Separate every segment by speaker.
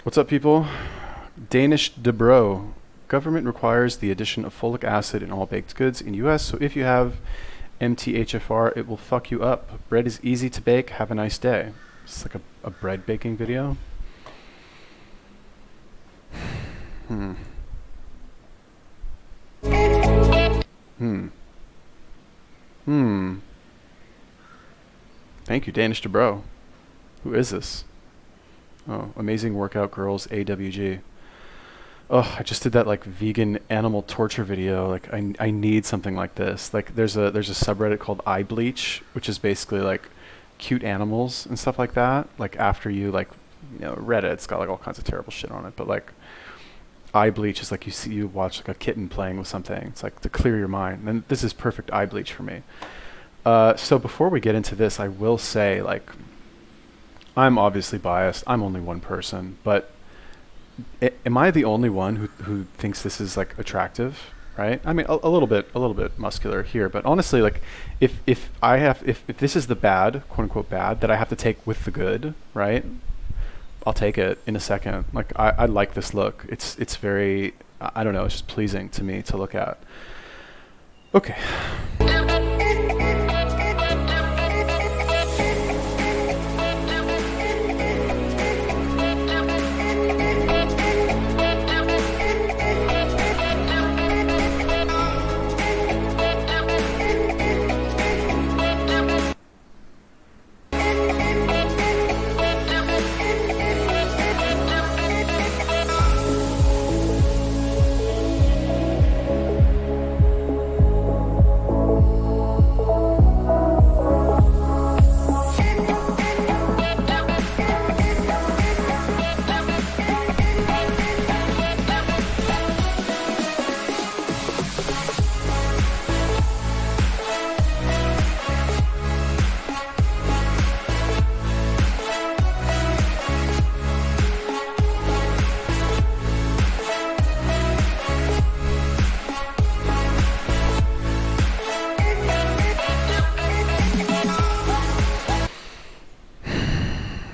Speaker 1: What's up, people? Danish de bro. Government requires the addition of folic acid in all baked goods in US, so if you have MTHFR, it will fuck you up. Bread is easy to bake. Have a nice day. It's like a bread baking video. Hmm. Hmm. Hmm. Thank you, Danish to bro. Who is this? Oh, Amazing Workout Girls AWG. Oh, I just did that like vegan animal torture video. Like I need something like this. Like there's a subreddit called eye bleach, which is basically like cute animals and stuff like that. Like after you like, Reddit, it's got like all kinds of terrible shit on it, but like eye bleach is like you watch like a kitten playing with something. It's like to clear your mind. And this is perfect eye bleach for me. So before we get into this, I will say, like, I'm obviously biased. I'm only one person, but am I the only one who thinks this is like attractive? Right? I mean, a little bit muscular here, but honestly, like, if this is the bad, quote unquote bad, that I have to take with the good, right? I'll take it in a second. Like, I like this look. It's very, I don't know, it's just pleasing to me to look at. Okay.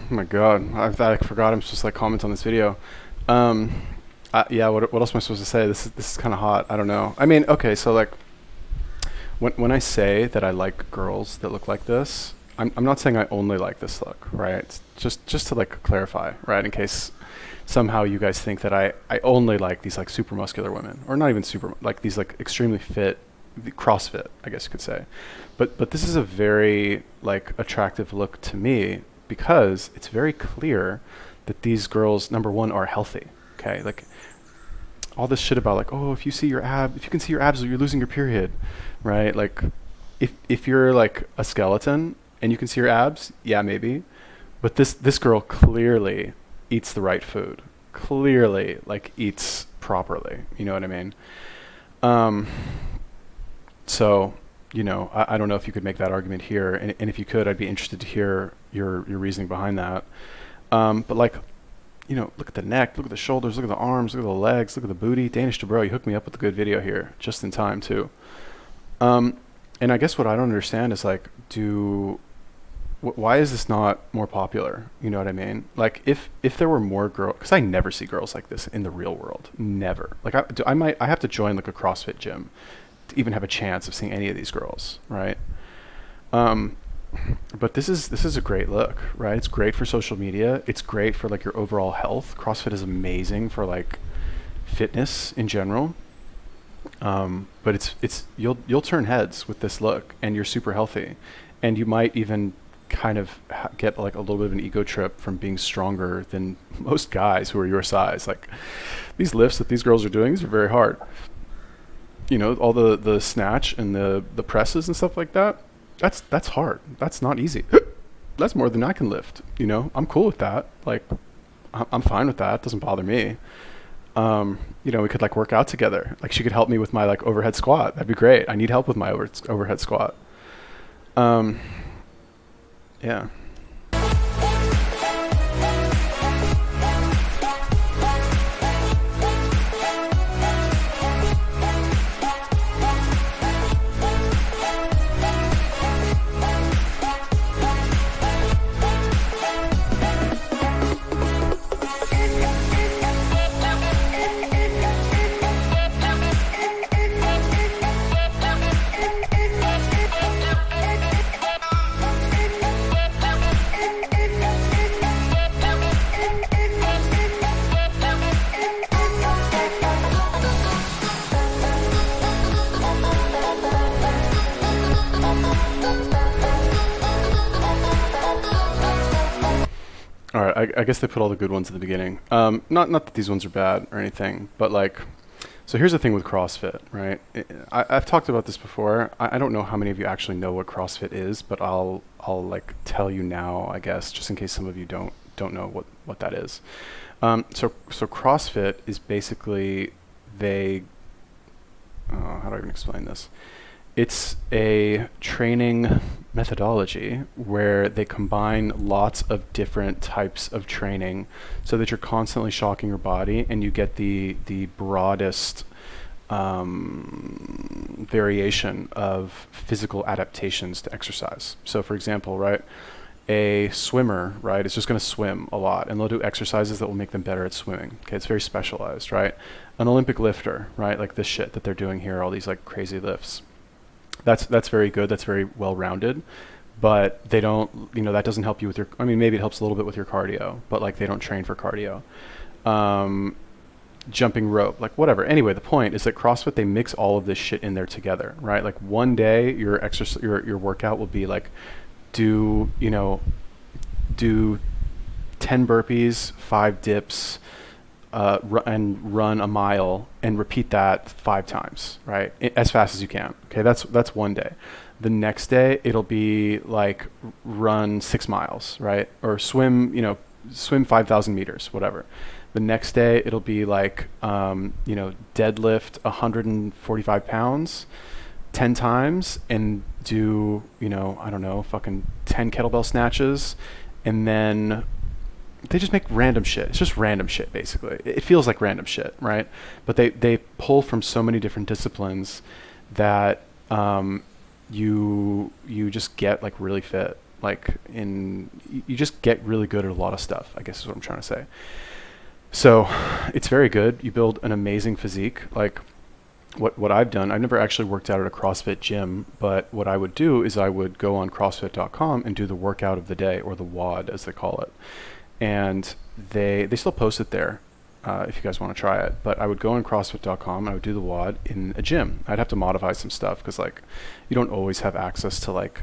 Speaker 1: Oh my god, I forgot I'm supposed to like comment on this video. Yeah, what else am I supposed to say? This is kind of hot. I don't know. I mean, okay, so like when I say that I like girls that look like this, I'm not saying I only like this look, right? It's just to like clarify, right? In case somehow you guys think that I only like these like super muscular women, or not even super, like these like extremely fit, CrossFit, I guess you could say. But this is a very like attractive look to me, because it's very clear that these girls, number one, are healthy. Okay, like all this shit about like, oh, if you can see your abs, you're losing your period, right? Like, if you're like a skeleton and you can see your abs, yeah, maybe. But this girl clearly eats the right food. Clearly, like, eats properly. You know what I mean? So, I don't know if you could make that argument here, and if you could, I'd be interested to hear your reasoning behind that. But like, look at the neck, look at the shoulders, look at the arms, look at the legs, look at the booty. Danish to bro, you hooked me up with a good video here, just in time too. And I guess what I don't understand is like, why is this not more popular? You know what I mean? Like, if there were more girls, because I never see girls like this in the real world, never. Like, I have to join like a CrossFit gym to even have a chance of seeing any of these girls, right? But this is a great look, right? It's great for social media. It's great for like your overall health. CrossFit is amazing for like fitness in general. But you'll turn heads with this look, and you're super healthy, and you might even kind of get like a little bit of an ego trip from being stronger than most guys who are your size. Like, these lifts that these girls are doing, these are very hard. All the snatch and the presses and stuff like that. That's hard. That's not easy. That's more than I can lift. I'm cool with that. Like, I'm fine with that. It doesn't bother me. We could like work out together. Like, she could help me with my like overhead squat. That'd be great. I need help with my overhead squat. Yeah. I guess they put all the good ones at the beginning. Not that these ones are bad or anything, but like, so here's the thing with CrossFit, right? I've talked about this before. I don't know how many of you actually know what CrossFit is, but I'll like tell you now, I guess, just in case some of you don't know what that is. So CrossFit is basically how do I even explain this? It's a training methodology where they combine lots of different types of training so that you're constantly shocking your body and you get the broadest variation of physical adaptations to exercise. So for example, right, a swimmer, right, is just going to swim a lot and they'll do exercises that will make them better at swimming. Okay, it's very specialized, right? An Olympic lifter, right, like this shit that they're doing here, all these like crazy lifts. That's very good. That's very well-rounded, but they don't, that doesn't help you with your, I mean, maybe it helps a little bit with your cardio, but like they don't train for cardio. Jumping rope, like whatever. Anyway, the point is that CrossFit, they mix all of this shit in there together, right? Like one day your exercise, your workout will be like, do 10 burpees, 5 dips, and run a mile and repeat that 5 times, right? As fast as you can. Okay, that's one day. The next day it'll be like run 6 miles, right? Or swim 5,000 meters, whatever. The next day it'll be like deadlift 145 pounds 10 times and do fucking 10 kettlebell snatches, and then they just make random shit. It's just random shit, basically. It feels like random shit, right? But they pull from so many different disciplines that you just get like really fit. You just get really good at a lot of stuff, I guess is what I'm trying to say. So it's very good. You build an amazing physique. Like what I've done, I've never actually worked out at a CrossFit gym, but what I would do is I would go on CrossFit.com and do the workout of the day, or the WOD as they call it. And they still post it there if you guys want to try it. But I would go on CrossFit.com and I would do the WOD in a gym. I'd have to modify some stuff because like you don't always have access to like,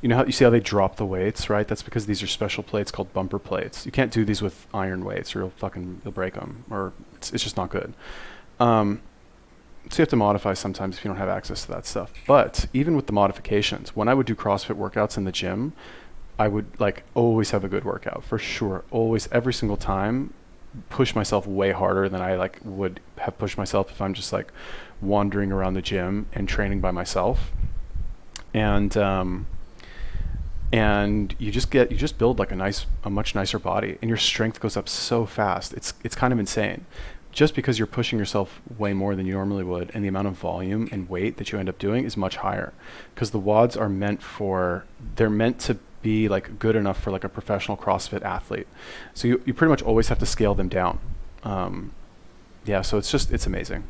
Speaker 1: how you see how they drop the weights, right? That's because these are special plates called bumper plates. You can't do these with iron weights or you'll break them, or it's just not good. So you have to modify sometimes if you don't have access to that stuff. But even with the modifications, when I would do CrossFit workouts in the gym, I would like always have a good workout for sure. Always, every single time, push myself way harder than I like would have pushed myself if I'm just like wandering around the gym and training by myself. And you just build like a much nicer body, and your strength goes up so fast. It's kind of insane. Just because you're pushing yourself way more than you normally would, and the amount of volume and weight that you end up doing is much higher, because the WODs are meant to be like good enough for like a professional CrossFit athlete. So you pretty much always have to scale them down. So it's amazing.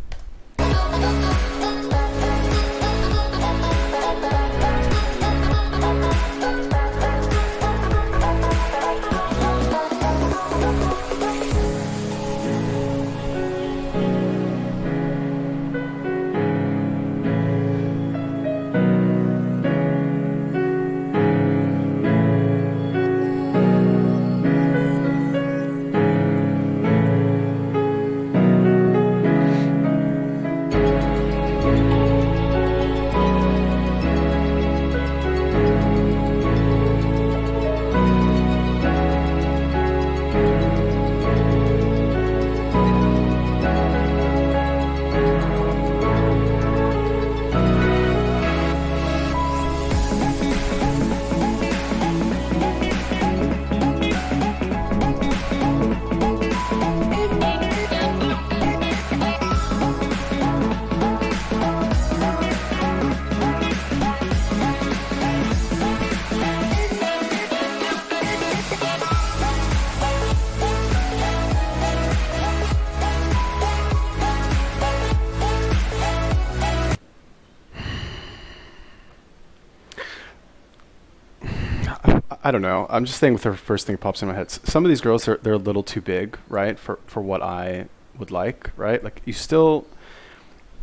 Speaker 1: I don't know. I'm just saying with the first thing that pops in my head. Some of these girls, they're a little too big, right? For what I would like, right? Like you still,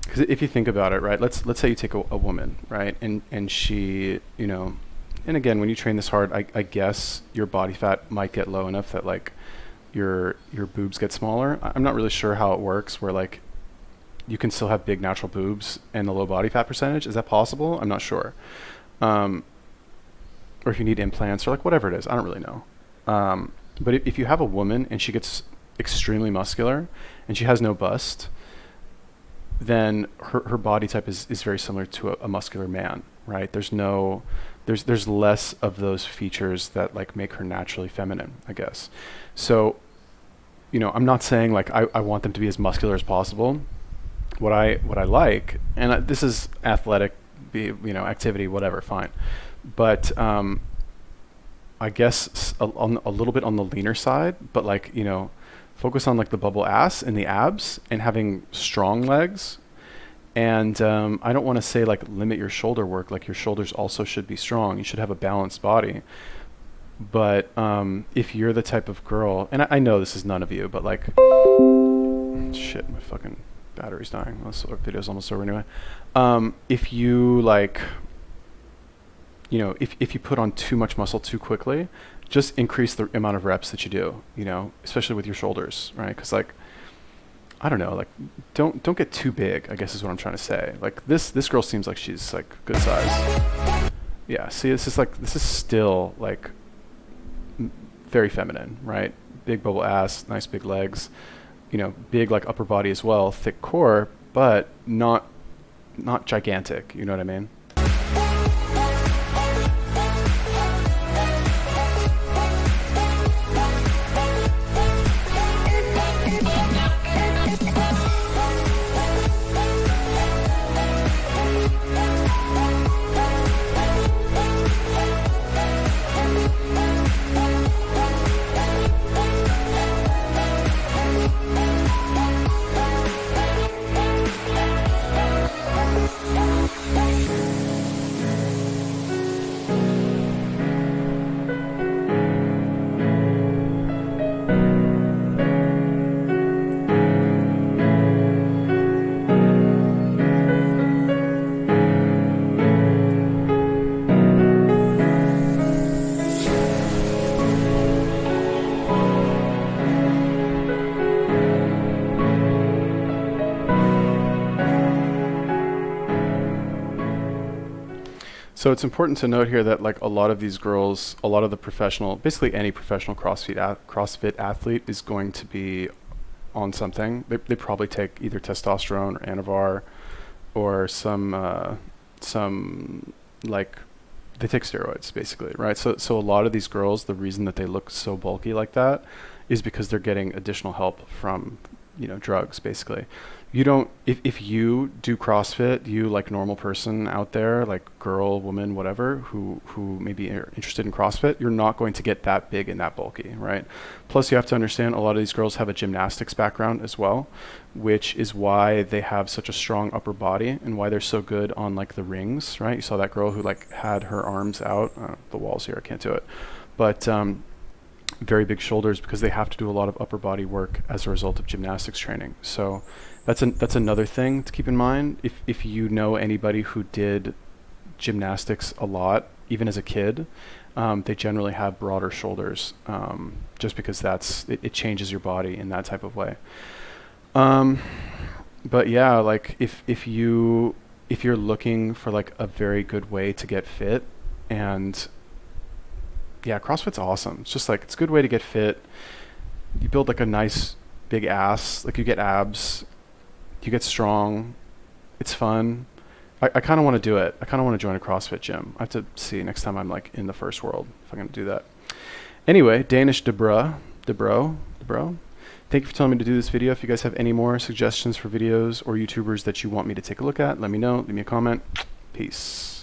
Speaker 1: because if you think about it, right? Let's say you take a woman, right? And she, and again, when you train this hard, I guess your body fat might get low enough that like your boobs get smaller. I'm not really sure how it works, where like you can still have big natural boobs and a low body fat percentage. Is that possible? I'm not sure. Or if you need implants or like whatever it is, I don't really know. But if you have a woman and she gets extremely muscular and she has no bust, then her body type is very similar to a muscular man, right? There's less of those features that like make her naturally feminine, I guess. So, you know, I'm not saying like I want them to be as muscular as possible. What I like, and this is athletic, activity, whatever, fine. But I guess a little bit on the leaner side, but like, you know, focus on like the bubble ass and the abs and having strong legs. And I don't want to say like limit your shoulder work, like your shoulders also should be strong. You should have a balanced body. But if you're the type of girl, and I know this is none of you, but like, shit, my fucking battery's dying. This video's almost over anyway. If you like, you know, if you put on too much muscle too quickly, just increase the amount of reps that you do, you know, especially with your shoulders, right? Because like, I don't know, like don't get too big, I guess is what I'm trying to say. Like this girl seems like she's like good size. Yeah, see, this is still like very feminine, right? Big bubble ass, nice big legs, you know, big like upper body as well, thick core, but not gigantic, you know what I mean? So it's important to note here that like a lot of these girls, a lot of the professional, basically any professional CrossFit athlete is going to be on something. They probably take either testosterone or Anavar or some like they take steroids basically, right? So a lot of these girls, the reason that they look so bulky like that is because they're getting additional help from, you know, drugs basically. You don't, if you do CrossFit, you like normal person out there, like girl, woman, whatever, who maybe are interested in CrossFit, you're not going to get that big and that bulky, right? Plus you have to understand a lot of these girls have a gymnastics background as well, which is why they have such a strong upper body and why they're so good on like the rings, right? You saw that girl who like had her arms out, the walls here, I can't do it, but very big shoulders because they have to do a lot of upper body work as a result of gymnastics training. So that's another thing to keep in mind. If you know anybody who did gymnastics a lot, even as a kid, they generally have broader shoulders, just because it changes your body in that type of way. But yeah, like if you're looking for like a very good way to get fit, and yeah, CrossFit's awesome. It's just like, it's a good way to get fit. You build like a nice big ass, like you get abs, you get strong. It's fun. I kind of want to do it. I kind of want to join a CrossFit gym. I have to see next time I'm like in the first world if I'm going to do that. Anyway, Danish Debro. Thank you for telling me to do this video. If you guys have any more suggestions for videos or YouTubers that you want me to take a look at, let me know. Leave me a comment. Peace.